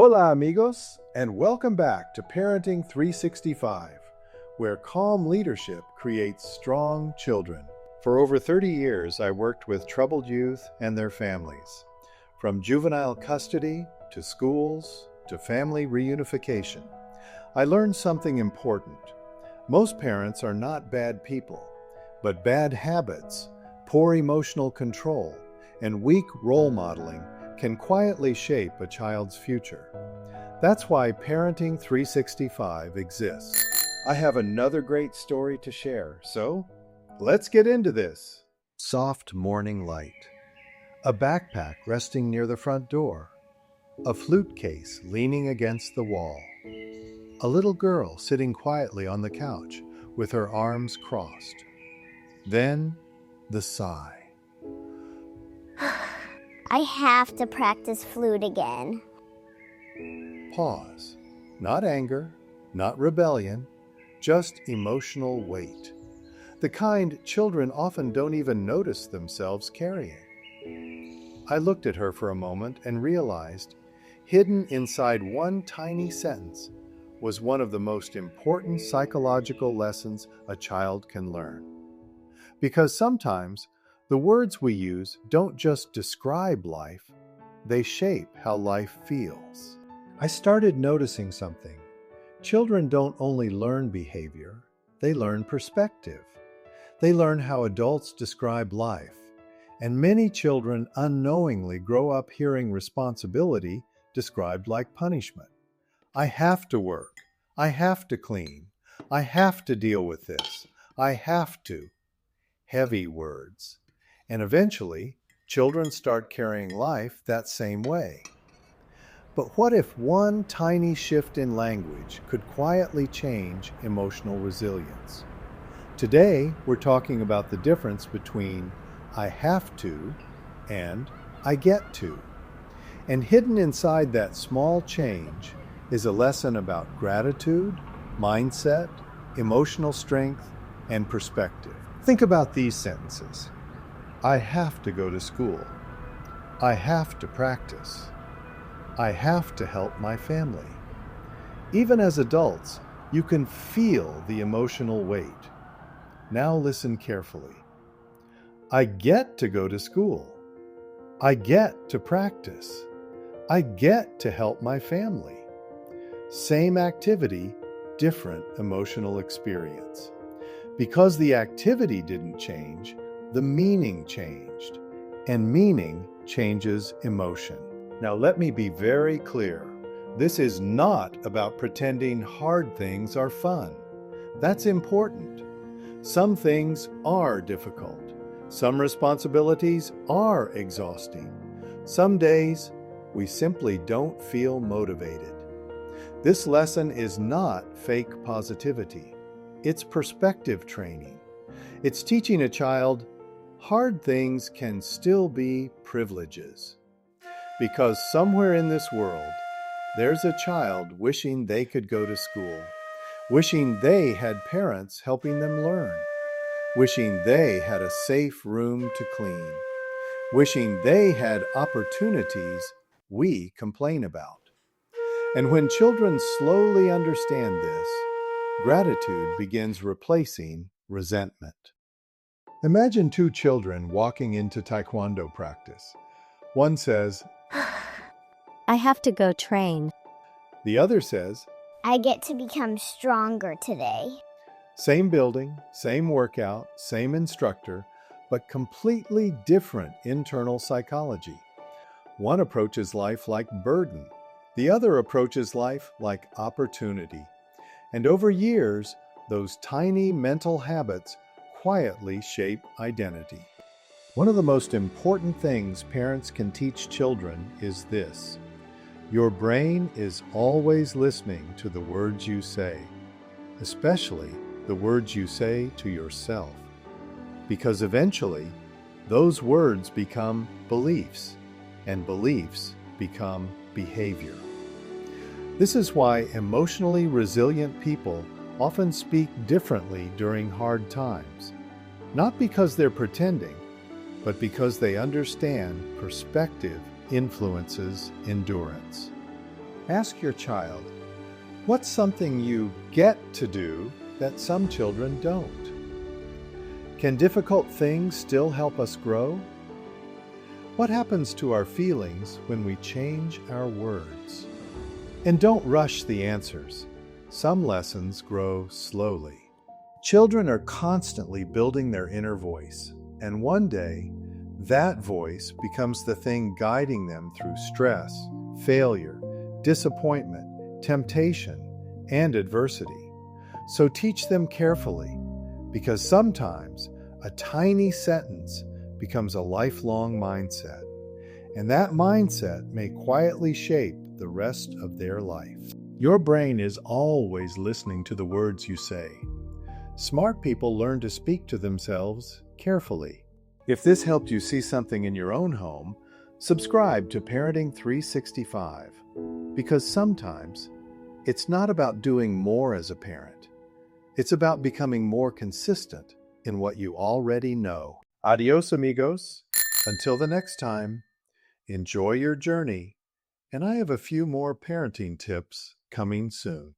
Hola amigos, and welcome back to Parenting 365, where calm leadership creates strong children. For over 30 years, I worked with troubled youth and their families, from juvenile custody to schools to family reunification. I learned something important. Most parents are not bad people, but bad habits, poor emotional control, and weak role modeling can quietly shape a child's future. That's why Parenting 365 exists. I have another great story to share, so let's get into this. Soft morning light, a backpack resting near the front door, a flute case leaning against the wall, a little girl sitting quietly on the couch with her arms crossed. Then the sigh. I have to practice flute again. Pause. Not anger, not rebellion, just emotional weight. The kind children often don't even notice themselves carrying. I looked at her for a moment and realized, hidden inside one tiny sentence, was one of the most important psychological lessons a child can learn. Because sometimes the words we use don't just describe life, they shape how life feels. I started noticing something. Children don't only learn behavior, they learn perspective. They learn how adults describe life. And many children unknowingly grow up hearing responsibility described like punishment. I have to work. I have to clean. I have to deal with this. I have to. Heavy words. And eventually, children start carrying life that same way. But what if one tiny shift in language could quietly change emotional resilience? Today, we're talking about the difference between I have to and I get to. And hidden inside that small change is a lesson about gratitude, mindset, emotional strength, and perspective. Think about these sentences. I have to go to school. I have to practice. I have to help my family. Even as adults, you can feel the emotional weight. Now listen carefully. I get to go to school. I get to practice. I get to help my family. Same activity, different emotional experience. Because the activity didn't change, the meaning changed, and meaning changes emotion. Now let me be very clear. This is not about pretending hard things are fun. That's important. Some things are difficult. Some responsibilities are exhausting. Some days, we simply don't feel motivated. This lesson is not fake positivity. It's perspective training. It's teaching a child hard things can still be privileges. Because somewhere in this world, there's a child wishing they could go to school, wishing they had parents helping them learn, wishing they had a safe room to clean, wishing they had opportunities we complain about. And when children slowly understand this, gratitude begins replacing resentment. Imagine two children walking into taekwondo practice. One says, I have to go train. the other says, I get to become stronger today. same building, same workout, same instructor, but completely different internal psychology. One approaches life like burden. The other approaches life like opportunity. And over years, those tiny mental habits quietly shape identity. One of the most important things parents can teach children is this. Your brain is always listening to the words you say, especially the words you say to yourself. Because eventually, those words become beliefs, and beliefs become behavior. This is why emotionally resilient people often speak differently during hard times, not because they're pretending, but because they understand perspective influences endurance. Ask your child, what's something you get to do that some children don't? Can difficult things still help us grow? What happens to our feelings when we change our words? And don't rush the answers. Some lessons grow slowly. Children are constantly building their inner voice, and one day, that voice becomes the thing guiding them through stress, failure, disappointment, temptation, and adversity. So teach them carefully, because sometimes a tiny sentence becomes a lifelong mindset, and that mindset may quietly shape the rest of their life. Your brain is always listening to the words you say. Smart people learn to speak to themselves carefully. If this helped you see something in your own home, subscribe to Parenting 365, because sometimes it's not about doing more as a parent. It's about becoming more consistent in what you already know. Adios, amigos. Until the next time, enjoy your journey, and I have a few more parenting tips coming soon.